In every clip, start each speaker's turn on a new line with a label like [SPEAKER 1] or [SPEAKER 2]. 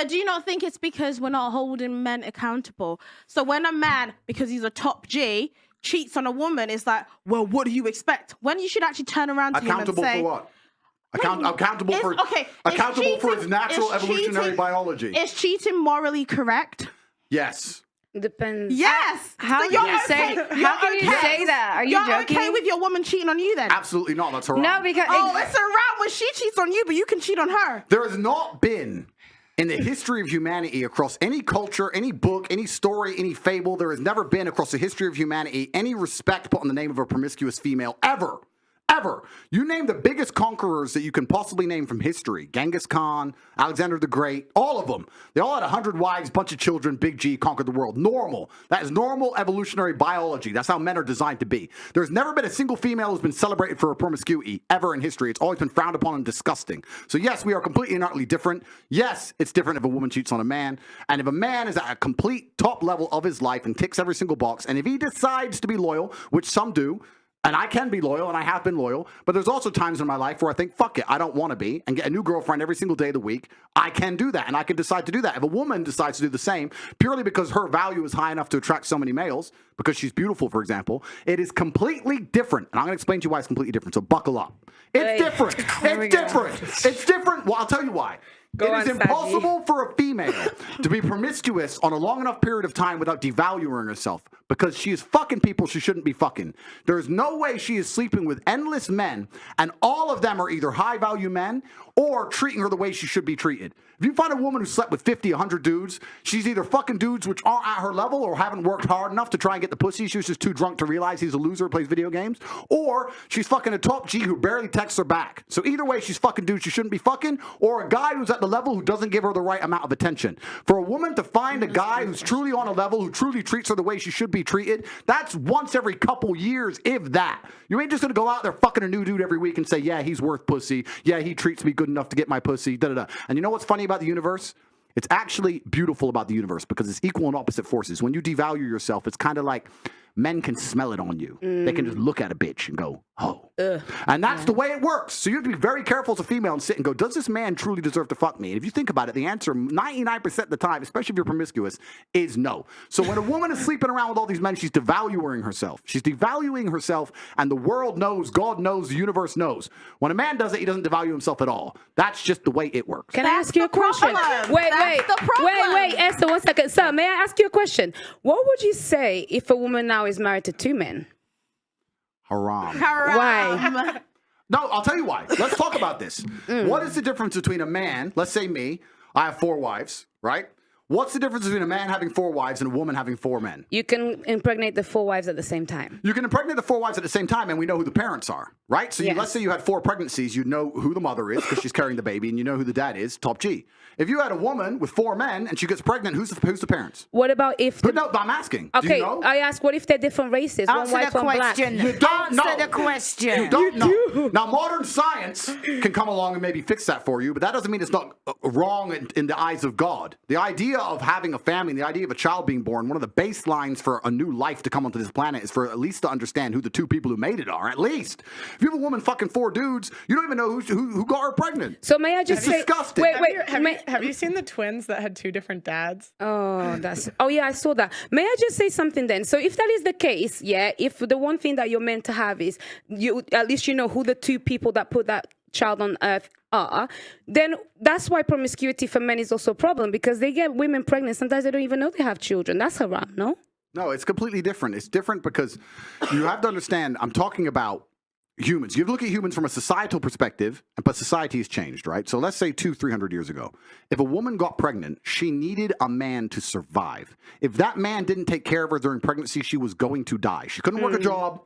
[SPEAKER 1] But do you not think it's because we're not holding men accountable? So when a man, because he's a top G, cheats on a woman, it's like, well, what do you expect? When you should actually turn around to him and say...
[SPEAKER 2] Accountable for what? Accountable for his natural evolutionary biology.
[SPEAKER 1] Is cheating morally correct?
[SPEAKER 2] Yes.
[SPEAKER 3] Depends.
[SPEAKER 1] Yes.
[SPEAKER 3] How can you say that? Are you joking?
[SPEAKER 1] You're okay with your woman cheating on you then?
[SPEAKER 2] Absolutely not. That's haram.
[SPEAKER 3] No, because
[SPEAKER 1] it's around when she cheats on you, but you can cheat on her.
[SPEAKER 2] There has not been in the history of humanity, across any culture, any book, any story, any fable, there has never been across the history of humanity any respect put on the name of a promiscuous female ever. Ever. You name the biggest conquerors that you can possibly name from history. Genghis Khan, Alexander the Great, all of them. They all had 100 wives, bunch of children, big G, conquered the world. Normal. That is normal evolutionary biology. That's how men are designed to be. There's never been a single female who's been celebrated for her promiscuity ever in history. It's always been frowned upon and disgusting. So yes, we are completely and utterly different. Yes, it's different if a woman cheats on a man. And if a man is at a complete top level of his life and ticks every single box, and if he decides to be loyal, which some do, and I can be loyal, and I have been loyal, but there's also times in my life where I think, fuck it, I don't want to be, and get a new girlfriend every single day of the week. I can do that, and I can decide to do that. If a woman decides to do the same, purely because her value is high enough to attract so many males, because she's beautiful, for example, it is completely different. And I'm going to explain to you why it's completely different, so buckle up. It's different. It's different. It's different. Well, I'll tell you why. It is impossible for a female to be promiscuous on a long enough period of time without devaluing herself, because she is fucking people she shouldn't be fucking. There is no way she is sleeping with endless men, and all of them are either high-value men or treating her the way she should be treated. If you find a woman who slept with 50, 100 dudes, she's either fucking dudes which aren't at her level or haven't worked hard enough to try and get the pussy. She was just too drunk to realize he's a loser, plays video games. Or she's fucking a top G who barely texts her back. So either way, she's fucking dudes she shouldn't be fucking, or a guy who's at the level who doesn't give her the right amount of attention. For a woman to find a guy who's truly on a level, who truly treats her the way she should be treated, that's once every couple years, if that. You ain't just gonna go out there fucking a new dude every week and say, yeah, he's worth pussy. Yeah, he treats me good enough to get my pussy. Da-da-da. And you know what's funny about the universe? It's actually beautiful about the universe because it's equal and opposite forces. When you devalue yourself, it's kind of like men can smell it on you. They can just look at a bitch and go, oh. And that's the way it works. So you have to be very careful as a female and sit and go, does this man truly deserve to fuck me? And if you think about it, the answer 99% of the time, especially if you're promiscuous, is no. So when a woman is sleeping around with all these men, she's devaluing herself. She's devaluing herself, and the world knows, God knows, the universe knows. When a man does it, he doesn't devalue himself at all. That's just the way it works.
[SPEAKER 3] Can I ask you a question? Wait, Esther, 1 second. Sir, may I ask you a question? What would you say if a woman now is married to 2 men?
[SPEAKER 2] Haram.
[SPEAKER 3] Why?
[SPEAKER 2] No, I'll tell you why. Let's talk about this. What is the difference between a man, let's say me, I have 4 wives, right? What's the difference between a man having 4 wives and a woman having 4 men?
[SPEAKER 3] You can impregnate the 4 wives at the same time.
[SPEAKER 2] You can impregnate the 4 wives at the same time, and we know who the parents are, right? So let's say you had 4 pregnancies, you know who the mother is because she's carrying the baby, and you know who the dad is, top G. If you had a woman with 4 men and she gets pregnant, who's the parents?
[SPEAKER 3] What about if...
[SPEAKER 2] But no, I'm asking.
[SPEAKER 3] Okay,
[SPEAKER 2] do you know?
[SPEAKER 3] I ask, what if they're different races?
[SPEAKER 4] Answer
[SPEAKER 3] one white,
[SPEAKER 4] the
[SPEAKER 3] one
[SPEAKER 4] question.
[SPEAKER 3] black?
[SPEAKER 2] You don't know.
[SPEAKER 4] Answer the question.
[SPEAKER 2] You don't know. Now, modern science can come along and maybe fix that for you, but that doesn't mean it's not wrong in the eyes of God. The idea of having a family, the idea of a child being born, one of the baselines for a new life to come onto this planet is for at least to understand who the 2 people who made it are, at least. If you have a woman fucking 4 dudes, you don't even know who got her pregnant.
[SPEAKER 3] So may I just say...
[SPEAKER 2] disgusting.
[SPEAKER 3] Wait,
[SPEAKER 5] have you seen the twins that had 2 different dads?
[SPEAKER 3] Oh, yeah, I saw that. May I just say something then? So if that is the case, yeah, if the one thing that you're meant to have is you, at least you know who the 2 people that put that child on earth are, then that's why promiscuity for men is also a problem, because they get women pregnant. Sometimes they don't even know they have children. That's haram, no? No,
[SPEAKER 2] it's completely different. It's different because you have to understand, I'm talking about humans. You look at humans from a societal perspective, but society has changed, right? So let's say 200-300 years ago, if a woman got pregnant, she needed a man to survive. If that man didn't take care of her during pregnancy, she was going to die. She couldn't work a job.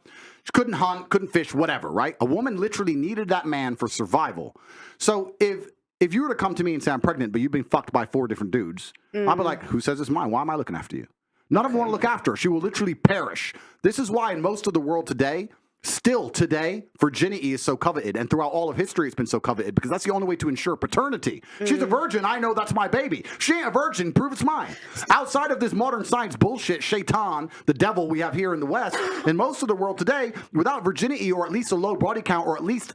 [SPEAKER 2] She couldn't hunt, couldn't fish, whatever, right? A woman literally needed that man for survival. So if you were to come to me and say, I'm pregnant, but you've been fucked by 4 different dudes, I'd be like, who says it's mine? Why am I looking after you? None of them want to look after her. She will literally perish. This is why in most of the world today, still today, virginity is so coveted, and throughout all of history it's been so coveted, because that's the only way to ensure paternity. She's a virgin, I know that's my baby. She ain't a virgin, prove it's mine. Outside of this modern science bullshit, shaitan, the devil we have here in the West, in most of the world today, without virginity or at least a low body count or at least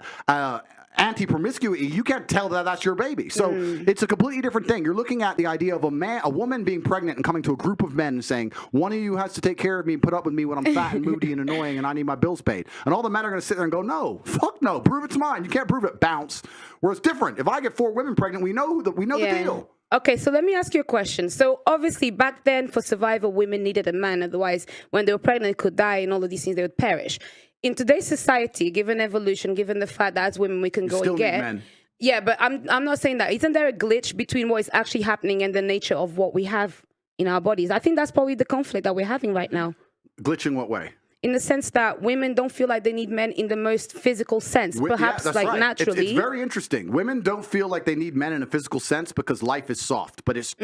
[SPEAKER 2] anti-promiscuity, you can't tell that that's your baby. So it's a completely different thing. You're looking at the idea of a woman being pregnant and coming to a group of men and saying, one of you has to take care of me and put up with me when I'm fat and moody and annoying and I need my bills paid. And all the men are going to sit there and go, no, fuck no, prove it's mine. You can't prove it, bounce. Where it's different. If I get 4 women pregnant, we know the deal.
[SPEAKER 3] Okay, so let me ask you a question. So obviously back then for survival, women needed a man. Otherwise, when they were pregnant, could die and all of these things, they would perish. In today's society, given evolution, given the fact that as women we can go and get... Men. Yeah, but I'm not saying that. Isn't there a glitch between what is actually happening and the nature of what we have in our bodies? I think that's probably the conflict that we're having right now.
[SPEAKER 2] Glitch in what way?
[SPEAKER 3] In the sense that women don't feel like they need men in the most physical sense, perhaps naturally.
[SPEAKER 2] It's very interesting. Women don't feel like they need men in a physical sense because life is soft, but it's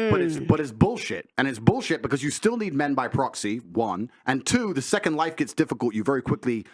[SPEAKER 2] bullshit. And it's bullshit because you still need men by proxy, 1, and 2, the second life gets difficult, you very quickly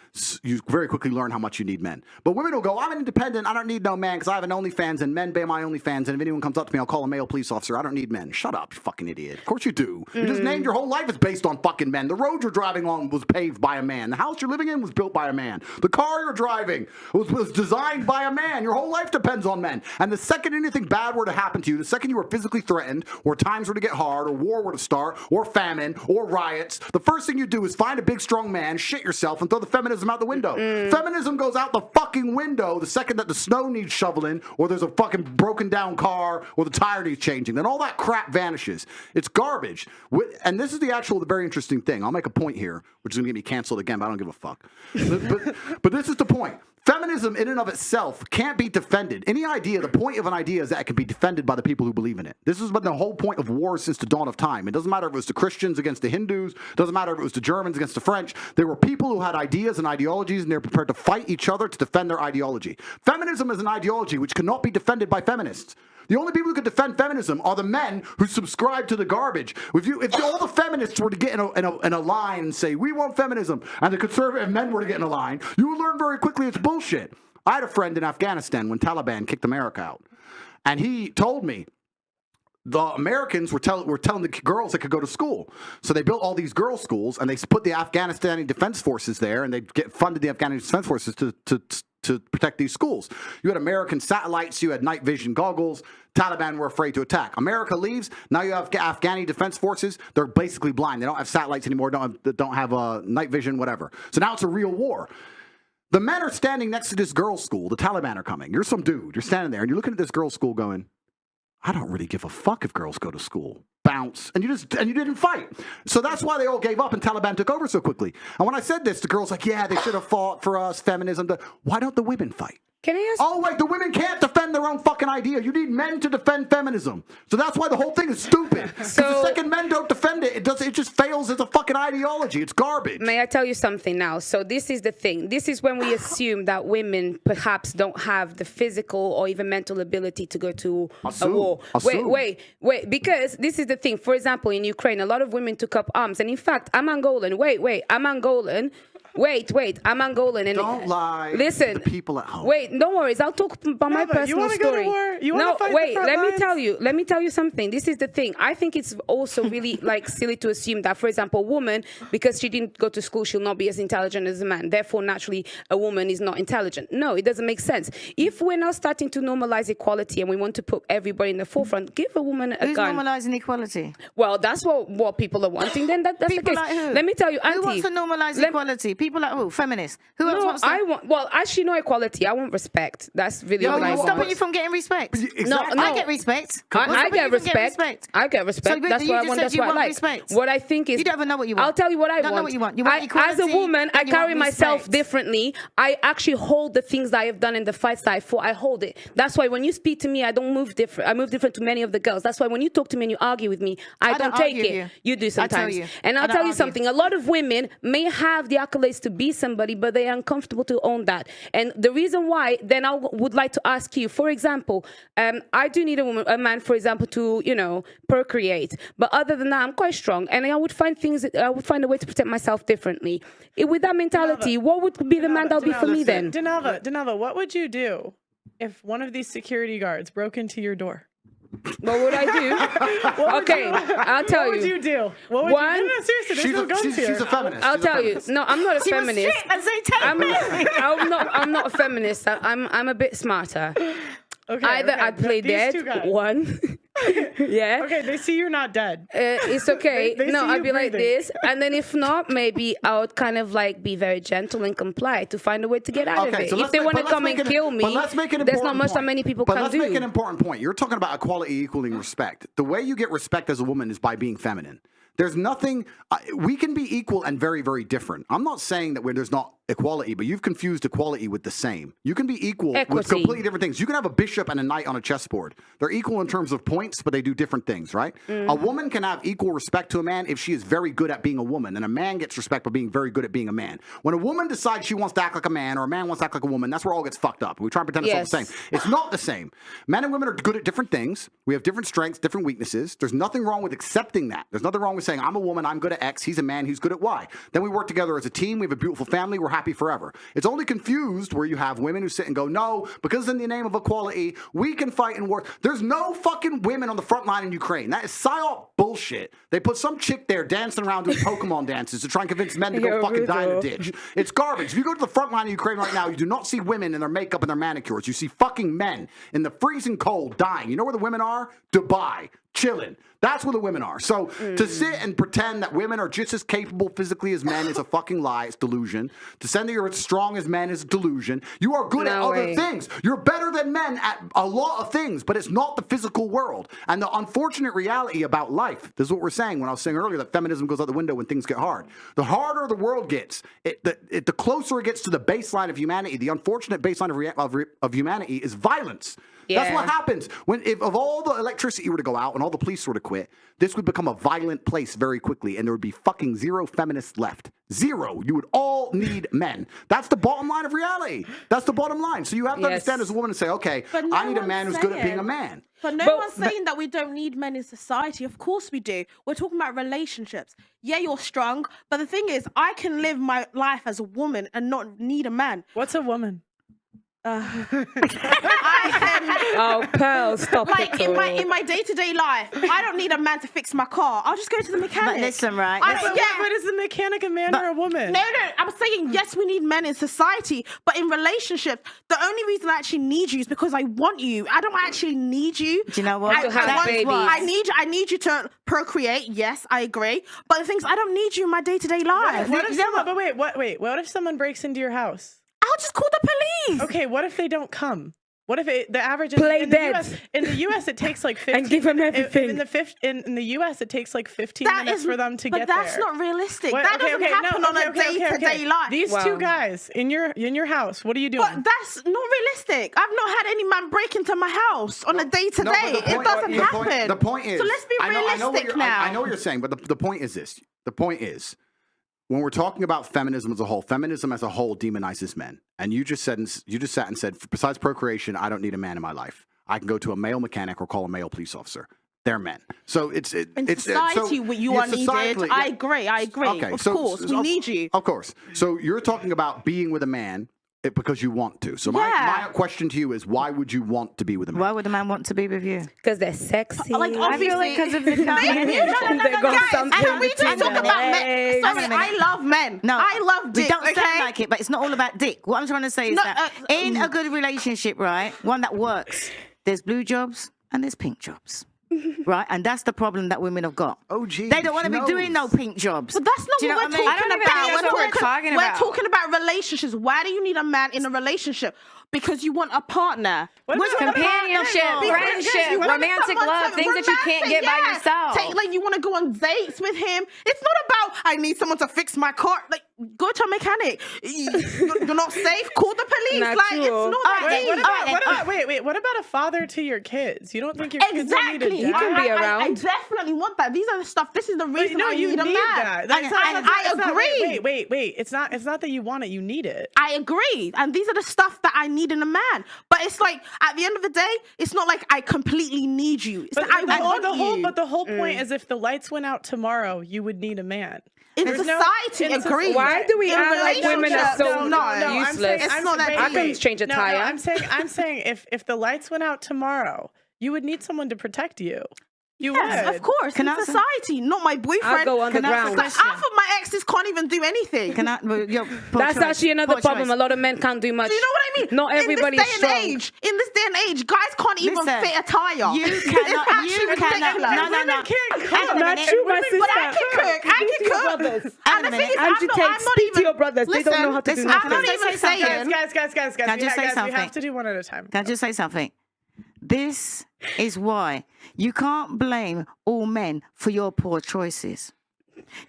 [SPEAKER 2] learn how much you need men. But women will go, I'm independent, I don't need no man because I have an OnlyFans and men pay my OnlyFans, and if anyone comes up to me, I'll call a male police officer. I don't need men. Shut up, you fucking idiot. Of course you do. You just named your whole life is based on fucking men. The road you're driving on was paved by a man. The house you're living in was built by a man. The car you're driving was designed by a man. Your whole life depends on men. And the second anything bad were to happen to you, the second you were physically threatened, or times were to get hard, or war were to start, or famine, or riots, the first thing you do is find a big strong man, shit yourself, and throw the feminism out the window. Feminism goes out the fucking window the second that the snow needs shoveling, or there's a fucking broken down car, or the tire needs changing. Then all that crap vanishes. It's garbage. And this is the very interesting thing. I'll make a point here, which is going to get me canceled again, but I don't give a fuck. But this is the point. Feminism in and of itself can't be defended. The point of an idea is that it can be defended by the people who believe in it. This has been the whole point of war since the dawn of time. It doesn't matter if it was the Christians against the Hindus. It doesn't matter if it was the Germans against the French. There were people who had ideas and ideologies, and they're prepared to fight each other to defend their ideology. Feminism is an ideology which cannot be defended by feminists. The only people who could defend feminism are the men who subscribe to the garbage. If all the feminists were to get in a line and say, we want feminism, and the conservative men were to get in a line, you would learn very quickly it's bullshit. I had a friend in Afghanistan when Taliban kicked America out, and he told me the Americans were telling the girls they could go to school. So they built all these girls' schools, and they put the Afghanistani Defense Forces there, and they funded the Afghanistani Defense Forces to protect these schools. You had American satellites, you had night vision goggles. Taliban were afraid to attack. America leaves. Now you have Afghani Defense Forces. They're basically blind. They don't have satellites anymore. Don't have night vision, whatever. So now it's a real war. The men are standing next to this girls' school. The Taliban are coming. You're some dude. You're standing there, and you're looking at this girls' school going, I don't really give a fuck if girls go to school. Bounce. And you didn't fight. So that's why they all gave up and Taliban took over so quickly. And when I said this, the girls like, yeah, they should have fought for us, feminism. Why don't the women fight?
[SPEAKER 3] Can I ask?
[SPEAKER 2] Oh, wait, the women can't defend their own fucking idea. You need men to defend feminism. So that's why the whole thing is stupid. Because the second men don't defend it, it just fails as a fucking ideology. It's garbage.
[SPEAKER 3] May I tell you something now? So this is the thing. This is when we assume that women perhaps don't have the physical or even mental ability to go to a war. Wait. Because this is the thing. For example, in Ukraine, a lot of women took up arms. And in fact, I'm Angolan. I'm Angolan. Wait, I'm Angolan. And
[SPEAKER 2] don't lie.
[SPEAKER 3] Listen,
[SPEAKER 2] to the people at home.
[SPEAKER 3] Wait, don't worry. I'll talk about my personal
[SPEAKER 5] you wanna
[SPEAKER 3] story.
[SPEAKER 5] Go to war? You
[SPEAKER 3] no,
[SPEAKER 5] fight
[SPEAKER 3] wait.
[SPEAKER 5] the front lines?
[SPEAKER 3] Let me tell you something. This is the thing. I think it's also really silly to assume that, for example, a woman, because she didn't go to school, she'll not be as intelligent as a man. Therefore, naturally, a woman is not intelligent. No, it doesn't make sense. If we're now starting to normalize equality and we want to put everybody in the forefront, give a woman a gun.
[SPEAKER 4] Who's normalizing equality?
[SPEAKER 3] Well, that's what people are wanting. Then that's
[SPEAKER 4] people
[SPEAKER 3] the case.
[SPEAKER 4] Like who?
[SPEAKER 3] Let me tell you, Auntie.
[SPEAKER 4] Who wants to normalize equality? People like who? Feminists. Who else wants to?
[SPEAKER 3] Well, actually, no equality. I want respect. That's really what I want.
[SPEAKER 4] Stopping you from getting respect.
[SPEAKER 2] Exactly.
[SPEAKER 3] No,
[SPEAKER 4] I get respect.
[SPEAKER 3] I get respect. I get respect.
[SPEAKER 4] So
[SPEAKER 3] that's what I want. That's what I like.
[SPEAKER 4] Respect.
[SPEAKER 3] What I think is,
[SPEAKER 4] you don't even know what you want.
[SPEAKER 3] I'll tell you what I
[SPEAKER 4] don't
[SPEAKER 3] want.
[SPEAKER 4] Know what you want. You want equality,
[SPEAKER 3] as a woman, I carry myself differently. I actually hold the things that I have done in the fights that I fought. I hold it. That's why when you speak to me, I don't move different. I move different to many of the girls. That's why when you talk to me and you argue with me, I don't take it. You do sometimes. And I'll tell you something. A lot of women may have the accolades to be somebody, but they are uncomfortable to own that. And the reason why, then I would like to ask you, for example, I do need a man, for example, to, procreate. But other than that, I'm quite strong. And I would find a way to protect myself differently. With that mentality, what would be the man that would be for me then?
[SPEAKER 5] Denava, what would you do if one of these security guards broke into your door?
[SPEAKER 3] What would I do? Okay, I'll tell
[SPEAKER 5] What would you do? What would
[SPEAKER 3] One-
[SPEAKER 5] you do? No, seriously, there's no guns here.
[SPEAKER 2] She's a feminist.
[SPEAKER 3] I'll
[SPEAKER 2] She's a
[SPEAKER 3] tell you.
[SPEAKER 2] feminist.
[SPEAKER 3] No, I'm not a feminist. I'm not a feminist. I'm a bit smarter.
[SPEAKER 5] Okay,
[SPEAKER 3] Either
[SPEAKER 5] okay,
[SPEAKER 3] I'd play
[SPEAKER 5] these
[SPEAKER 3] dead.
[SPEAKER 5] two guys.
[SPEAKER 3] One. Yeah.
[SPEAKER 5] Okay, they see you're not dead.
[SPEAKER 3] It's okay.
[SPEAKER 5] They
[SPEAKER 3] No,
[SPEAKER 5] see
[SPEAKER 3] I'd
[SPEAKER 5] you
[SPEAKER 3] be like
[SPEAKER 5] breathing.
[SPEAKER 3] this, and then if not, maybe I would kind of like be very gentle and comply to find a way to get out of it.
[SPEAKER 2] so
[SPEAKER 3] If
[SPEAKER 2] let's
[SPEAKER 3] they
[SPEAKER 2] make-
[SPEAKER 3] want to
[SPEAKER 2] but let's
[SPEAKER 3] come
[SPEAKER 2] make
[SPEAKER 3] and
[SPEAKER 2] an-
[SPEAKER 3] kill me,
[SPEAKER 2] but let's make an
[SPEAKER 3] there's not
[SPEAKER 2] important
[SPEAKER 3] much that
[SPEAKER 2] point.
[SPEAKER 3] many people
[SPEAKER 2] But
[SPEAKER 3] can
[SPEAKER 2] let's
[SPEAKER 3] do.
[SPEAKER 2] make an important point. You're talking about equality equaling respect. The way you get respect as a woman is by being feminine. There's nothing, we can be equal and very, very different. I'm not saying that there's not equality, but you've confused equality with the same. You can be equal with
[SPEAKER 3] Equity.
[SPEAKER 2] completely different things. You can have a bishop and a knight on a chessboard. They're equal in terms of points, but they do different things, right? A woman can have equal respect to a man if she is very good at being a woman, and a man gets respect for being very good at being a man. When a woman decides she wants to act like a man or a man wants to act like a woman, that's where it all gets fucked up. We try and pretend it's all the
[SPEAKER 3] Yes.
[SPEAKER 2] same. It's not the same. Men and women are good at different things. We have different strengths, different weaknesses. There's nothing wrong with accepting that. There's nothing wrong with saying, I'm a woman, I'm good at X, he's a man, he's good at Y. Then we work together as a team, we have a beautiful family, we're happy forever. It's only confused where you have women who sit and go, no, because in the name of equality, we can fight in war. There's no fucking women on the front line in Ukraine. That is psyop bullshit. They put some chick there dancing around doing Pokemon dances to try and convince men to go
[SPEAKER 3] You're
[SPEAKER 2] fucking die in a
[SPEAKER 3] brutal.
[SPEAKER 2] ditch. It's garbage. If you go to the front line of Ukraine right now, you do not see women in their makeup and their manicures. You see fucking men in the freezing cold dying. You know where the women are? Dubai. Chilling. That's where the women are. So to sit and pretend that women are just as capable physically as men is a fucking lie. It's delusion. To say that you're as strong as men is delusion. You are good at
[SPEAKER 3] No
[SPEAKER 2] other
[SPEAKER 3] way.
[SPEAKER 2] things. You're better than men at a lot of things, but it's not the physical world. And the unfortunate reality about life, this is what we're saying when I was saying earlier that feminism goes out the window when things get hard. The harder the world gets, the closer it gets to the baseline of humanity. The unfortunate baseline of humanity is violence. That's
[SPEAKER 3] Yeah.
[SPEAKER 2] what happens if all the electricity were to go out and all the police were to quit, this would become a violent place very quickly, and there would be fucking zero feminists left. Zero. You would all need men. That's the bottom line of reality. That's the bottom line. So you have to
[SPEAKER 3] Yes.
[SPEAKER 2] understand as a woman and say, okay,
[SPEAKER 1] But no
[SPEAKER 2] I need a
[SPEAKER 1] one's
[SPEAKER 2] man who's good at being a
[SPEAKER 1] saying-
[SPEAKER 2] man.
[SPEAKER 1] But no
[SPEAKER 3] But-
[SPEAKER 1] one's saying that we don't need men in society. Of course we do. We're talking about relationships. Yeah, you're strong, but the thing is, I can live my life as a woman and not need a man.
[SPEAKER 5] What's a woman?
[SPEAKER 1] I can,
[SPEAKER 3] Oh, Pearl, stop
[SPEAKER 1] like
[SPEAKER 3] it.
[SPEAKER 1] in my day-to-day life, I don't need a man to fix my car. I'll just go to the mechanic.
[SPEAKER 4] But listen, right?
[SPEAKER 1] I
[SPEAKER 4] listen-
[SPEAKER 1] don't, yeah.
[SPEAKER 5] But is the mechanic a man or a woman?
[SPEAKER 1] No, I'm saying yes, we need men in society, but in relationships, the only reason I actually need you is because I want you. I don't actually need you.
[SPEAKER 4] Do you know what?
[SPEAKER 3] To have
[SPEAKER 1] want-
[SPEAKER 3] babies.
[SPEAKER 1] I need you to procreate. Yes, I agree. But the thing is, I don't need you in my day-to-day life.
[SPEAKER 5] What if someone, but wait, what if someone breaks into your house?
[SPEAKER 1] I'll just call the police.
[SPEAKER 5] Okay, what if they don't come? What if the average
[SPEAKER 3] Play
[SPEAKER 5] in the
[SPEAKER 3] dead.
[SPEAKER 5] US, in the US it takes like 15
[SPEAKER 3] And give them everything.
[SPEAKER 5] in the US it takes like 15 minutes for them to
[SPEAKER 1] but
[SPEAKER 5] get there.
[SPEAKER 1] that's not realistic.
[SPEAKER 5] What-
[SPEAKER 1] That doesn't happen on a day-to-day life.
[SPEAKER 5] These
[SPEAKER 3] Wow.
[SPEAKER 5] two guys in your house, what are you doing?
[SPEAKER 1] But that's not realistic. I've not had any man break into my house on a day-to-day.
[SPEAKER 2] No, but the
[SPEAKER 1] It
[SPEAKER 2] point-
[SPEAKER 1] doesn't happen.
[SPEAKER 2] The point is,
[SPEAKER 1] so let's be
[SPEAKER 2] I know what
[SPEAKER 1] realistic
[SPEAKER 2] you're,
[SPEAKER 1] now.
[SPEAKER 2] I know what you're saying, but the point is this. The point is, when we're talking about feminism as a whole demonizes men. And you just sat and said, besides procreation, I don't need a man in my life. I can go to a male mechanic or call a male police officer. They're men. So
[SPEAKER 1] in society, you are needed. I agree.
[SPEAKER 2] Okay,
[SPEAKER 1] of course, we need you.
[SPEAKER 2] Of course. So you're talking about being with a man because you want to. So
[SPEAKER 1] Yeah.
[SPEAKER 2] my question to you is, why would you want to be with a man?
[SPEAKER 4] Why would a man want to be with you?
[SPEAKER 3] Because they're sexy.
[SPEAKER 1] Like,
[SPEAKER 4] I feel like because of the
[SPEAKER 3] They got
[SPEAKER 1] Guys,
[SPEAKER 3] something
[SPEAKER 1] and we just
[SPEAKER 3] between
[SPEAKER 1] talk
[SPEAKER 3] their
[SPEAKER 1] about men.
[SPEAKER 3] legs.
[SPEAKER 1] Sorry, I love men.
[SPEAKER 4] No,
[SPEAKER 1] I love dick.
[SPEAKER 4] We don't
[SPEAKER 1] okay?
[SPEAKER 4] sound like it, but it's not all about dick. What I'm trying to say is
[SPEAKER 1] No,
[SPEAKER 4] that in a good relationship, right, one that works, there's blue jobs and there's pink jobs. Right, and that's the problem that women have got.
[SPEAKER 2] Oh, gee,
[SPEAKER 4] they don't want to
[SPEAKER 2] she
[SPEAKER 4] be doing no
[SPEAKER 2] knows.
[SPEAKER 4] pink jobs.
[SPEAKER 1] But that's not
[SPEAKER 4] Do you know
[SPEAKER 1] what we're
[SPEAKER 4] I mean?
[SPEAKER 1] talking
[SPEAKER 4] I don't
[SPEAKER 1] about.
[SPEAKER 4] even think that's what we're talking about.
[SPEAKER 1] We're talking about relationships. Why do you need a man in a relationship? Because you want a partner.
[SPEAKER 5] What
[SPEAKER 1] Which
[SPEAKER 5] about-
[SPEAKER 6] Companionship,
[SPEAKER 1] Because
[SPEAKER 6] friendship,
[SPEAKER 1] you want
[SPEAKER 6] romantic
[SPEAKER 1] someone
[SPEAKER 6] love,
[SPEAKER 1] to-
[SPEAKER 6] things that you can't get by
[SPEAKER 1] yeah.
[SPEAKER 6] yourself.
[SPEAKER 1] Like you want to go on dates with him. It's not about I need someone to fix my car. Like go to a mechanic. You're not safe. Call the police.
[SPEAKER 3] Not
[SPEAKER 1] Like
[SPEAKER 3] true.
[SPEAKER 1] it's not that
[SPEAKER 5] Wait,
[SPEAKER 1] deep.
[SPEAKER 5] what about a father to your kids? You don't think your kids don't need a
[SPEAKER 1] Exactly.
[SPEAKER 5] dad?
[SPEAKER 3] can be
[SPEAKER 1] I
[SPEAKER 3] around.
[SPEAKER 1] definitely want that. These are the stuff. This is the reason
[SPEAKER 5] no,
[SPEAKER 1] I
[SPEAKER 5] you
[SPEAKER 1] need a man.
[SPEAKER 5] that. That's not-
[SPEAKER 1] And
[SPEAKER 5] that's
[SPEAKER 1] I
[SPEAKER 5] not-
[SPEAKER 1] agree.
[SPEAKER 5] Wait. It's not that you want it. You need it.
[SPEAKER 1] I agree. And these are the stuff that I need in a man. But it's like, at the end of the day, it's not like I completely need you. It's like I want you.
[SPEAKER 5] But the whole point is if the lights went out tomorrow, you would need a man.
[SPEAKER 1] in
[SPEAKER 5] there's
[SPEAKER 1] society,
[SPEAKER 5] in
[SPEAKER 1] agree.
[SPEAKER 3] Why do we
[SPEAKER 1] In
[SPEAKER 3] act like women are so
[SPEAKER 1] relationships, no.
[SPEAKER 5] I'm
[SPEAKER 3] useless?
[SPEAKER 5] saying-
[SPEAKER 1] It's not that
[SPEAKER 3] I can
[SPEAKER 1] deep.
[SPEAKER 3] change a tire.
[SPEAKER 5] I'm saying if the lights went out tomorrow, you would need someone to protect you. You
[SPEAKER 1] Yes,
[SPEAKER 5] would.
[SPEAKER 1] of course.
[SPEAKER 4] Can
[SPEAKER 1] in
[SPEAKER 4] I-
[SPEAKER 1] society, not my boyfriend.
[SPEAKER 3] I'll go underground.
[SPEAKER 1] Like, half of my exes can't even do anything.
[SPEAKER 4] Can I? Well,
[SPEAKER 3] That's actually another problem. A lot of men can't do much.
[SPEAKER 1] Do you know what I mean?
[SPEAKER 3] Not everybody's
[SPEAKER 1] in this day
[SPEAKER 3] strong.
[SPEAKER 1] and age, in this day and age, guys can't even
[SPEAKER 4] Listen,
[SPEAKER 1] fit a tire.
[SPEAKER 4] You
[SPEAKER 1] It's
[SPEAKER 4] cannot.
[SPEAKER 1] actually
[SPEAKER 4] You cannot.
[SPEAKER 1] ridiculous.
[SPEAKER 4] No, no, no.
[SPEAKER 5] Women can't cook.
[SPEAKER 4] Hang on a
[SPEAKER 3] Not
[SPEAKER 4] minute.
[SPEAKER 3] true, my sister.
[SPEAKER 1] But I can cook. I can cook.
[SPEAKER 4] Hang on a
[SPEAKER 1] And the thing
[SPEAKER 4] minute.
[SPEAKER 1] is,
[SPEAKER 3] Andrew
[SPEAKER 1] I'm
[SPEAKER 3] Tate,
[SPEAKER 1] not
[SPEAKER 3] speak to
[SPEAKER 1] even.
[SPEAKER 3] your brothers. They don't know how to do
[SPEAKER 4] listen,
[SPEAKER 1] I'm not
[SPEAKER 3] nothing.
[SPEAKER 1] even saying.
[SPEAKER 5] Guys.
[SPEAKER 4] Can I just say
[SPEAKER 5] We
[SPEAKER 4] something?
[SPEAKER 5] have to do one at a time.
[SPEAKER 4] Can I just say something? This is why you can't blame all men for your poor choices.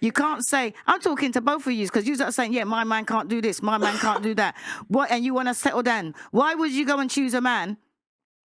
[SPEAKER 4] You can't say, I'm talking to both of you because you're saying, yeah, my man can't do this, my man can't do that. What? And you want to settle down. Why would you go and choose a man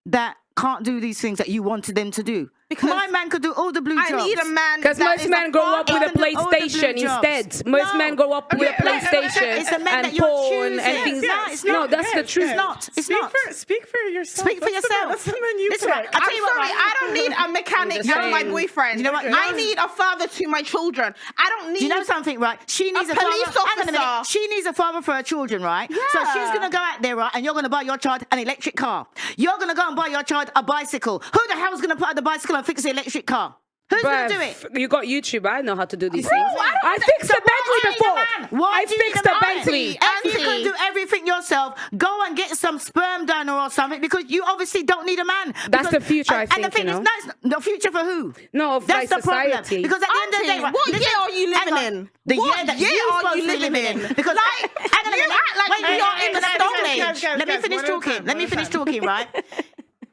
[SPEAKER 4] that can't do these things that you wanted them to do?
[SPEAKER 1] Because
[SPEAKER 4] my man could do all the blue jobs.
[SPEAKER 1] I need a man.
[SPEAKER 3] Because
[SPEAKER 1] that
[SPEAKER 3] most
[SPEAKER 1] is
[SPEAKER 3] men grow up with a
[SPEAKER 4] father. All the blue
[SPEAKER 3] PlayStation
[SPEAKER 4] jobs.
[SPEAKER 3] instead. Most
[SPEAKER 4] No.
[SPEAKER 3] men grow up with a
[SPEAKER 5] Okay,
[SPEAKER 3] PlayStation
[SPEAKER 4] it's the men that
[SPEAKER 3] and
[SPEAKER 4] you're
[SPEAKER 3] porn and
[SPEAKER 4] choosing.
[SPEAKER 3] things.
[SPEAKER 4] Yes,
[SPEAKER 3] No,
[SPEAKER 4] no,
[SPEAKER 3] that's the
[SPEAKER 5] yes,
[SPEAKER 3] truth.
[SPEAKER 5] yes.
[SPEAKER 4] not. It's
[SPEAKER 5] speak
[SPEAKER 4] not.
[SPEAKER 5] Speak for yourself.
[SPEAKER 4] Speak for yourself.
[SPEAKER 5] That's the man you
[SPEAKER 4] Listen,
[SPEAKER 5] pick.
[SPEAKER 4] I tell
[SPEAKER 1] I'm
[SPEAKER 4] you what,
[SPEAKER 1] sorry,
[SPEAKER 4] right?
[SPEAKER 1] I don't need a mechanic
[SPEAKER 3] I'm just
[SPEAKER 1] as my
[SPEAKER 3] saying.
[SPEAKER 1] boyfriend.
[SPEAKER 4] You know what?
[SPEAKER 1] I need a father to my children. I don't need.
[SPEAKER 4] Do you know something, right? She needs a
[SPEAKER 1] police
[SPEAKER 4] father. Hang on a minute.
[SPEAKER 1] officer.
[SPEAKER 4] She needs a father for her children, right? So
[SPEAKER 1] Yeah.
[SPEAKER 4] she's gonna go out there, right? And you're gonna buy your child an electric car. You're gonna go and buy your child a bicycle. Who the hell's gonna put the bicycle and fix the electric car? Who's gonna do it?
[SPEAKER 3] You got YouTube. I know how to do these
[SPEAKER 1] Bro,
[SPEAKER 3] things. I fixed
[SPEAKER 4] So
[SPEAKER 3] the Bentley
[SPEAKER 4] why
[SPEAKER 3] before.
[SPEAKER 4] do you need a man? Why
[SPEAKER 3] I
[SPEAKER 4] do you need
[SPEAKER 3] fixed
[SPEAKER 4] a
[SPEAKER 3] the
[SPEAKER 4] man?
[SPEAKER 3] Bentley.
[SPEAKER 4] If you can do everything yourself, go and get some sperm donor or something because you obviously don't need a man.
[SPEAKER 3] That's the future, I
[SPEAKER 4] And the
[SPEAKER 3] think,
[SPEAKER 4] thing
[SPEAKER 3] you
[SPEAKER 4] is,
[SPEAKER 3] know.
[SPEAKER 4] that's the future for who?
[SPEAKER 3] No, of
[SPEAKER 4] That's
[SPEAKER 3] like
[SPEAKER 4] the problem.
[SPEAKER 3] society.
[SPEAKER 4] Because at the end of the day,
[SPEAKER 1] Auntie,
[SPEAKER 4] right,
[SPEAKER 1] what
[SPEAKER 4] listen,
[SPEAKER 1] year are you
[SPEAKER 4] hang
[SPEAKER 1] living
[SPEAKER 4] on.
[SPEAKER 1] in?
[SPEAKER 4] The
[SPEAKER 1] What
[SPEAKER 4] year that
[SPEAKER 1] year
[SPEAKER 4] you're
[SPEAKER 1] are
[SPEAKER 4] supposed
[SPEAKER 1] you
[SPEAKER 4] to be
[SPEAKER 1] living
[SPEAKER 4] living in.
[SPEAKER 1] in?
[SPEAKER 4] Because
[SPEAKER 1] Like,
[SPEAKER 4] hang on a
[SPEAKER 1] you
[SPEAKER 4] minute.
[SPEAKER 1] act like
[SPEAKER 4] Wait,
[SPEAKER 1] we are in the
[SPEAKER 4] guys,
[SPEAKER 1] Stone
[SPEAKER 4] guys,
[SPEAKER 1] Age.
[SPEAKER 4] guys,
[SPEAKER 5] Guys,
[SPEAKER 4] Let me
[SPEAKER 5] guys,
[SPEAKER 4] finish
[SPEAKER 5] one at a
[SPEAKER 4] talking.
[SPEAKER 5] time,
[SPEAKER 4] Let me
[SPEAKER 5] one at a
[SPEAKER 4] finish
[SPEAKER 5] time.
[SPEAKER 4] talking, right?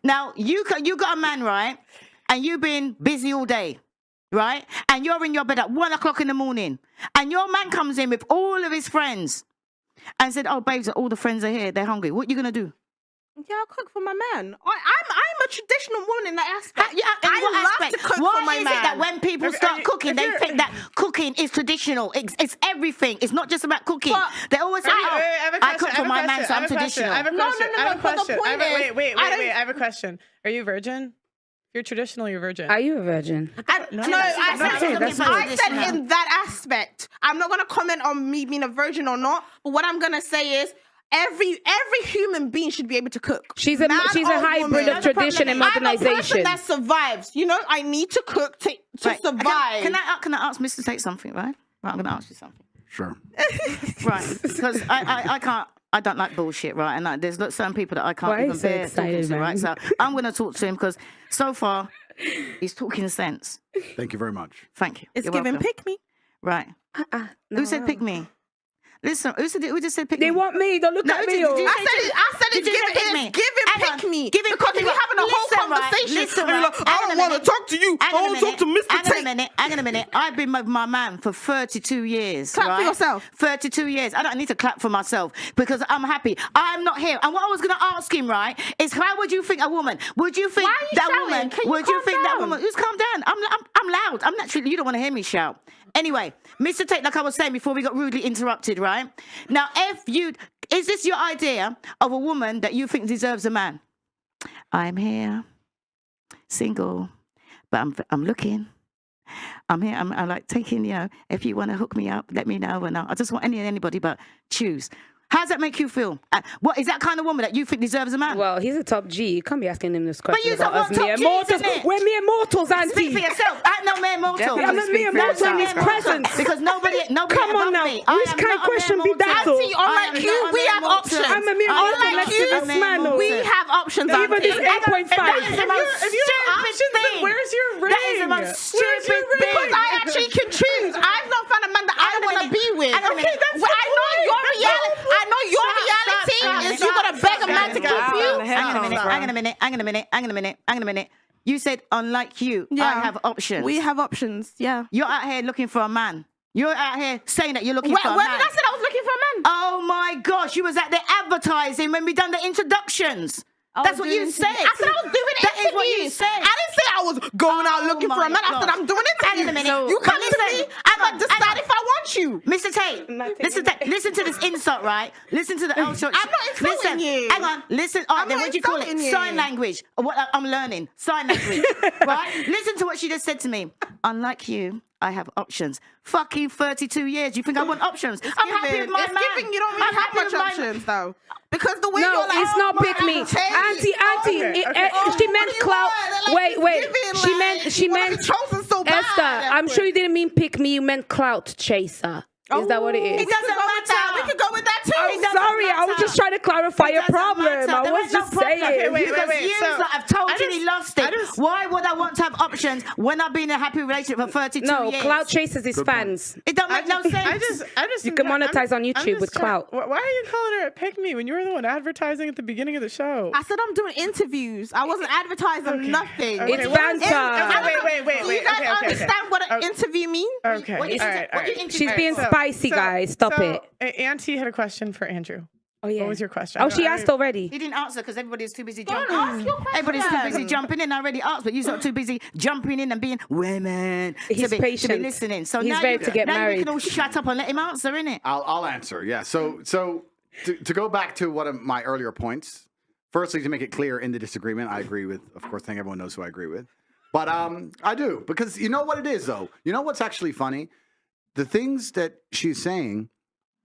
[SPEAKER 4] Now, you got a man, right? And you've been busy all day. Right? And you're in your bed at 1 o'clock in the morning. And your man comes in with all of his friends and said, oh, babes, all the friends are here. They're hungry. What are you going to do?
[SPEAKER 1] Yeah, I'll cook for my man. I'm a traditional woman in that aspect.
[SPEAKER 4] Yeah, in what
[SPEAKER 1] I love
[SPEAKER 4] aspect?
[SPEAKER 1] to cook
[SPEAKER 4] Why
[SPEAKER 1] for my
[SPEAKER 4] is
[SPEAKER 1] man.
[SPEAKER 4] it that when people
[SPEAKER 5] If-
[SPEAKER 4] start
[SPEAKER 5] if
[SPEAKER 4] cooking, they
[SPEAKER 5] you're-
[SPEAKER 4] think that cooking is traditional? It's everything. It's not just about cooking.
[SPEAKER 1] But-
[SPEAKER 4] They always say,
[SPEAKER 5] Wait,
[SPEAKER 4] oh,
[SPEAKER 5] I have a
[SPEAKER 4] I
[SPEAKER 5] question.
[SPEAKER 4] cook for my man, so I'm traditional.
[SPEAKER 5] I have a
[SPEAKER 1] No,
[SPEAKER 5] question.
[SPEAKER 1] no,
[SPEAKER 5] I have a
[SPEAKER 1] but the
[SPEAKER 5] question.
[SPEAKER 1] point is,
[SPEAKER 5] Wait.
[SPEAKER 1] I don't-
[SPEAKER 5] I have a question. Are you virgin? If you're traditional, you're virgin.
[SPEAKER 3] Are you a virgin?
[SPEAKER 1] No,
[SPEAKER 4] that's
[SPEAKER 1] I
[SPEAKER 4] not
[SPEAKER 1] said,
[SPEAKER 4] looking for
[SPEAKER 1] I said
[SPEAKER 4] traditional.
[SPEAKER 1] in that aspect. I'm not going to comment on me being a virgin or not, but what I'm going to say is every human being should be able to cook.
[SPEAKER 3] She's a
[SPEAKER 1] Man
[SPEAKER 3] hybrid
[SPEAKER 1] or
[SPEAKER 3] of
[SPEAKER 1] woman.
[SPEAKER 3] tradition and
[SPEAKER 1] I'm a person
[SPEAKER 3] modernization.
[SPEAKER 1] that survives. You know, I need to cook to
[SPEAKER 4] Right.
[SPEAKER 1] survive.
[SPEAKER 4] Can I ask Mr. Tate something, right? Right, I'm going to ask you something.
[SPEAKER 2] Sure.
[SPEAKER 4] Right, because I can't. I don't like bullshit, right? And there's certain people that I can't
[SPEAKER 3] Why are
[SPEAKER 4] even
[SPEAKER 3] you so
[SPEAKER 4] bear talking
[SPEAKER 3] excited,
[SPEAKER 4] to, right?
[SPEAKER 3] man?
[SPEAKER 4] So I'm going to talk to him because so far he's talking sense.
[SPEAKER 2] Thank you very much.
[SPEAKER 4] Thank you.
[SPEAKER 1] It's
[SPEAKER 4] You're
[SPEAKER 1] giving
[SPEAKER 4] welcome.
[SPEAKER 1] pick me.
[SPEAKER 4] Right. Who said pick me? Listen, who just said pick me?
[SPEAKER 3] They want me. Don't look
[SPEAKER 4] No,
[SPEAKER 3] at
[SPEAKER 4] did
[SPEAKER 3] me.
[SPEAKER 4] you-
[SPEAKER 3] oh.
[SPEAKER 4] did you
[SPEAKER 1] I said
[SPEAKER 4] Did
[SPEAKER 1] it's
[SPEAKER 4] you say pick me?
[SPEAKER 1] give him
[SPEAKER 4] Hang
[SPEAKER 1] pick
[SPEAKER 4] on.
[SPEAKER 1] me.
[SPEAKER 4] Give him
[SPEAKER 1] because
[SPEAKER 4] pick me.
[SPEAKER 1] we're having a whole
[SPEAKER 4] Listen, right,
[SPEAKER 1] conversation.
[SPEAKER 4] listen,
[SPEAKER 1] and you're
[SPEAKER 4] right.
[SPEAKER 1] like, I don't want to talk to you. I want to talk to Mr.
[SPEAKER 4] Hang on a
[SPEAKER 1] Tate.
[SPEAKER 4] minute. Hang on a minute. I've been with my man for 32 years.
[SPEAKER 1] Clap for
[SPEAKER 4] right?
[SPEAKER 1] yourself.
[SPEAKER 4] 32 years. I don't need to clap for myself because I'm happy. I'm not here. And what I was going to ask him, right, is how would you think a woman? Would you think
[SPEAKER 1] Why are you
[SPEAKER 4] that
[SPEAKER 1] shouting?
[SPEAKER 4] woman?
[SPEAKER 1] Can you
[SPEAKER 4] Would you
[SPEAKER 1] calm
[SPEAKER 4] think that
[SPEAKER 1] down?
[SPEAKER 4] woman? Who's calm down? I'm loud. I'm naturally. You don't want to hear me shout. Anyway, Mr. Tate, like I was saying before we got rudely interrupted, right? Now, is this your idea of a woman that you think deserves a man? I'm here, single, but I'm looking. I'm here. I'm like taking, if you want to hook me up, let me know. And I just want anybody, but choose. How does that make you feel? What is that kind of woman that you think deserves a man?
[SPEAKER 3] Well, he's a top G. You can't be asking him this question
[SPEAKER 4] you
[SPEAKER 3] about
[SPEAKER 4] don't
[SPEAKER 3] us
[SPEAKER 4] want
[SPEAKER 3] mere
[SPEAKER 4] top Gs,
[SPEAKER 3] mortals.
[SPEAKER 4] innit?
[SPEAKER 3] We're mere mortals,
[SPEAKER 4] Speak
[SPEAKER 3] auntie.
[SPEAKER 4] for yourself. I'm no mere mortal.
[SPEAKER 3] I'm a mere mortal in his presence.
[SPEAKER 4] Because nobody
[SPEAKER 3] Come on
[SPEAKER 4] above
[SPEAKER 3] now.
[SPEAKER 4] me. I
[SPEAKER 3] Which
[SPEAKER 4] am
[SPEAKER 3] kind
[SPEAKER 4] not
[SPEAKER 3] of
[SPEAKER 4] a
[SPEAKER 3] question
[SPEAKER 4] mere
[SPEAKER 3] be
[SPEAKER 4] mortal.
[SPEAKER 3] that?
[SPEAKER 1] Auntie,
[SPEAKER 4] I
[SPEAKER 1] unlike
[SPEAKER 4] am
[SPEAKER 1] you,
[SPEAKER 4] not a
[SPEAKER 1] we
[SPEAKER 4] mere
[SPEAKER 1] have
[SPEAKER 4] mortal.
[SPEAKER 1] options.
[SPEAKER 3] I'm a mere
[SPEAKER 4] I am
[SPEAKER 3] mortal
[SPEAKER 1] Unlike
[SPEAKER 3] next
[SPEAKER 1] you,
[SPEAKER 3] to this man. oh.
[SPEAKER 1] We have options.
[SPEAKER 3] Even
[SPEAKER 1] auntie.
[SPEAKER 3] this 8.5.
[SPEAKER 4] That is the most
[SPEAKER 5] If you have
[SPEAKER 4] stupid
[SPEAKER 5] options, then
[SPEAKER 4] thing.
[SPEAKER 5] where's your ring?
[SPEAKER 4] That is the most
[SPEAKER 5] Where's your
[SPEAKER 4] stupid
[SPEAKER 5] ring?
[SPEAKER 4] thing.
[SPEAKER 1] I actually can choose. I've not found a man that I
[SPEAKER 4] Hang on a
[SPEAKER 1] want to
[SPEAKER 4] minute.
[SPEAKER 1] be with.
[SPEAKER 4] Hang on a minute.
[SPEAKER 5] that's
[SPEAKER 1] Well,
[SPEAKER 5] the
[SPEAKER 1] I know
[SPEAKER 5] point.
[SPEAKER 1] your
[SPEAKER 5] That's
[SPEAKER 1] reality.
[SPEAKER 5] the
[SPEAKER 1] I know your
[SPEAKER 4] Stop,
[SPEAKER 1] reality
[SPEAKER 4] stop,
[SPEAKER 1] is you gotta beg a man to keep you.
[SPEAKER 4] Hang on a minute. You said, unlike you, I have options.
[SPEAKER 1] We have options. Yeah.
[SPEAKER 4] You're out here looking for a man. You're out here saying that you're looking
[SPEAKER 1] When
[SPEAKER 4] for a
[SPEAKER 1] did
[SPEAKER 4] man.
[SPEAKER 1] I say I was looking for a man?
[SPEAKER 4] Oh my gosh, you was out there advertising when we done the introductions. That's what you said.
[SPEAKER 1] I said I was doing
[SPEAKER 4] That is what you
[SPEAKER 1] interviews.
[SPEAKER 4] said.
[SPEAKER 1] I didn't say I was going out looking for a man. I said I'm doing
[SPEAKER 4] Hang on a
[SPEAKER 1] interviews.
[SPEAKER 4] minute.
[SPEAKER 1] You come to
[SPEAKER 4] Listen,
[SPEAKER 1] me, I'm gonna decide if I want you.
[SPEAKER 4] Mr. Tate, listen to this insult, right? Listen to the insult.
[SPEAKER 1] I'm not insulting
[SPEAKER 4] listen,
[SPEAKER 1] you.
[SPEAKER 4] Hang on, listen. All right,
[SPEAKER 1] I'm
[SPEAKER 4] then
[SPEAKER 1] not
[SPEAKER 4] what do you call it?
[SPEAKER 1] insulting you.
[SPEAKER 4] Sign language. What I'm learning. Sign language. Right? Listen to what she just said to me. unlike you, I have options. Fucking 32 years. You think I want options? I'm happy with my man.
[SPEAKER 1] It's giving you don't really have much options, though. Because the way
[SPEAKER 3] No,
[SPEAKER 1] you're like,
[SPEAKER 3] it's not pick me. Auntie, she meant clout. Wait. She meant
[SPEAKER 1] chosen so bad.
[SPEAKER 3] Esther, I'm sure you didn't mean pick me. You meant clout chaser. Is that what it is?
[SPEAKER 4] It doesn't matter.
[SPEAKER 1] We could go with that too.
[SPEAKER 3] I'm sorry. I was just trying to clarify your problem. I was just saying.
[SPEAKER 5] Okay, wait.
[SPEAKER 4] You I've totally lost it. Why would I want to have options when I've been in a happy relationship for 32 years?
[SPEAKER 3] No, clout chasers is fans.
[SPEAKER 4] It don't make no sense.
[SPEAKER 3] You can monetize on YouTube with clout.
[SPEAKER 5] Why are you calling her a pick me when you were the one advertising at the beginning of the show?
[SPEAKER 1] I said I'm doing interviews. I wasn't advertising nothing.
[SPEAKER 3] It's banter.
[SPEAKER 5] Wait.
[SPEAKER 1] Do you guys understand what an interview means?
[SPEAKER 5] Okay. All right.
[SPEAKER 3] She's being spicy, guys. Stop it.
[SPEAKER 5] Auntie had a question for Andrew.
[SPEAKER 3] Oh, yeah.
[SPEAKER 5] What was your question?
[SPEAKER 3] Oh, she asked already.
[SPEAKER 4] He didn't answer because everybody's too busy
[SPEAKER 1] Don't
[SPEAKER 4] jumping.
[SPEAKER 1] ask your question.
[SPEAKER 4] Everybody's too busy jumping in. I already asked, but you're not too busy jumping in and being women.
[SPEAKER 3] He's
[SPEAKER 4] to be
[SPEAKER 3] patient.
[SPEAKER 4] listening. So
[SPEAKER 3] He's
[SPEAKER 4] now
[SPEAKER 3] ready to get
[SPEAKER 4] now
[SPEAKER 3] married.
[SPEAKER 4] you can all shut up and let him answer, innit?
[SPEAKER 2] I'll answer. Yeah. So to go back to one of my earlier points. Firstly, to make it clear in the disagreement, I agree with. Of course, I think everyone knows who I agree with. But I do, because you know what it is, though. You know what's actually funny? The things that she's saying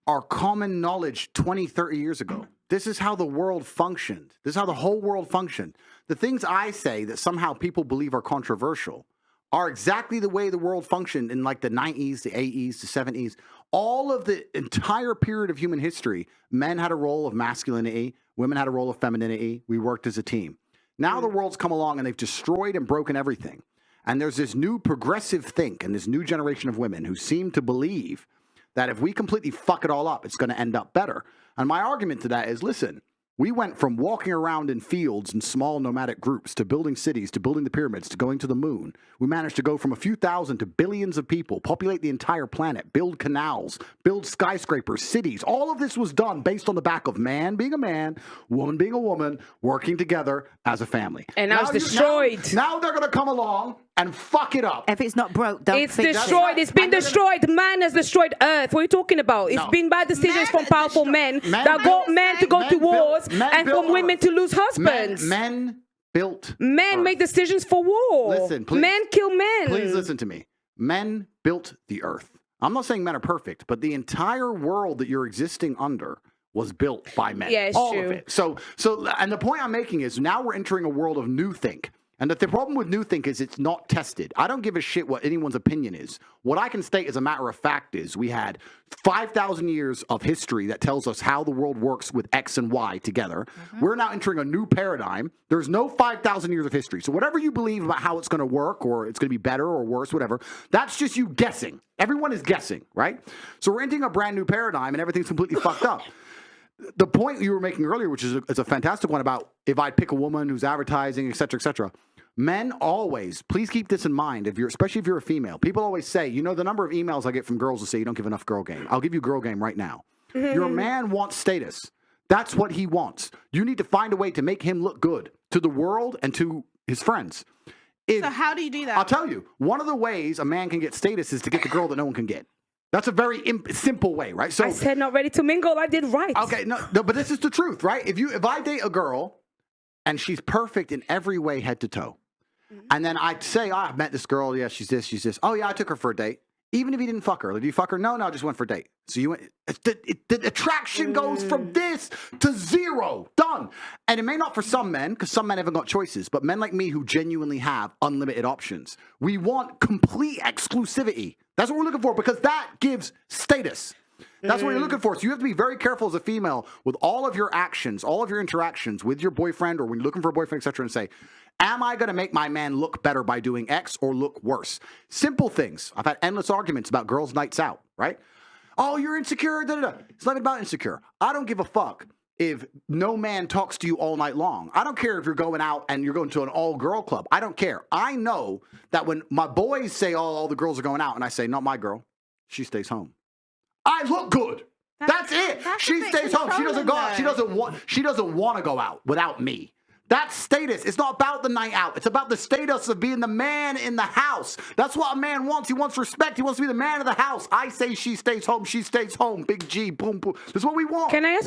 [SPEAKER 2] are common knowledge 20, 30 years ago. This is how the world functioned. This is how the whole world functioned. The things I say that somehow people believe are controversial are exactly the way the world functioned in like the 90s, the 80s, the 70s. All of the entire period of human history, men had a role of masculinity, women had a role of femininity. We worked as a team. Now the world's come along and they've destroyed and broken everything. And there's this new progressive think and this new generation of women who seem to believe that if we completely fuck it all up, it's going to end up better. And my argument to that is, listen, we went from walking around in fields in small nomadic groups to building cities, to building the pyramids, to going to the moon. We managed to go from a few thousand to billions of people, populate the entire planet, build canals, build skyscrapers, cities. All of this was done based on the back of man being a man, woman being a woman, working together as a family.
[SPEAKER 3] And now it's destroyed.
[SPEAKER 2] Now they're going to come along and fuck it up.
[SPEAKER 4] If it's not broke, don't
[SPEAKER 3] It's
[SPEAKER 4] fix
[SPEAKER 3] destroyed.
[SPEAKER 4] it.
[SPEAKER 3] It's been destroyed. Man has destroyed Earth. What are you talking about? It's been bad decisions from powerful men that got men to go to wars and from women to lose husbands.
[SPEAKER 2] Men built
[SPEAKER 3] Men
[SPEAKER 2] Earth.
[SPEAKER 3] make decisions for war.
[SPEAKER 2] Listen, please.
[SPEAKER 3] Men kill men.
[SPEAKER 2] Please listen to me. Men built the earth. I'm not saying men are perfect, but the entire world that you're existing under was built by men.
[SPEAKER 3] Yeah, it's
[SPEAKER 2] all
[SPEAKER 3] true.
[SPEAKER 2] of it. So, and the point I'm making is now we're entering a world of new think. And the problem with new think is it's not tested. I don't give a shit what anyone's opinion is. What I can state as a matter of fact is we had 5,000 years of history that tells us how the world works with X and Y together. We're now entering a new paradigm. There's no 5,000 years of history. So whatever you believe about how it's going to work or it's going to be better or worse, whatever, that's just you guessing. Everyone is guessing, right? So we're entering a brand new paradigm and everything's completely fucked up. The point you were making earlier, which is a fantastic one about if I'd pick a woman who's advertising, et cetera, men always, please keep this in mind, especially if you're a female. People always say, you know, the number of emails I get from girls who say you don't give enough girl game. I'll give you girl game right now. Your man wants status. That's what he wants. You need to find a way to make him look good to the world and to his friends.
[SPEAKER 1] So how do you do that?
[SPEAKER 2] I'll tell you, one of the ways a man can get status is to get the girl that no one can get. That's a very simple way, right? So
[SPEAKER 3] I said not ready to mingle. I did right.
[SPEAKER 2] Okay, no, but this is the truth, right? If I date a girl and she's perfect in every way, head to toe, and then I'd say, I met this girl. Yeah, she's this, she's this. Oh yeah, I took her for a date. Even if you didn't fuck her, did you fuck her? No, I just went for a date. So you went. The attraction goes from this to zero, done. And it may not for some men, because some men haven't got choices. But men like me who genuinely have unlimited options, we want complete exclusivity. That's what we're looking for, because that gives status. That's what you're looking for. So you have to be very careful as a female with all of your actions, all of your interactions with your boyfriend or when you're looking for a boyfriend, et cetera, and say, am I going to make my man look better by doing X or look worse? Simple things. I've had endless arguments about girls' nights out, right? Oh, you're insecure, da-da-da. It's not about insecure. I don't give a fuck if no man talks to you all night long. I don't care if you're going out and you're going to an all-girl club. I don't care. I know that when my boys say, oh, all the girls are going out, and I say, not my girl, she stays home. I look good. That's it. She stays home. She doesn't go out. She doesn't want to go out without me. That's status. It's not about the night out. It's about the status of being the man in the house. That's what a man wants. He wants respect. He wants to be the man of the house. I say she stays home. She stays home. Big G. Boom, boom. That's what we want.
[SPEAKER 3] Can I ask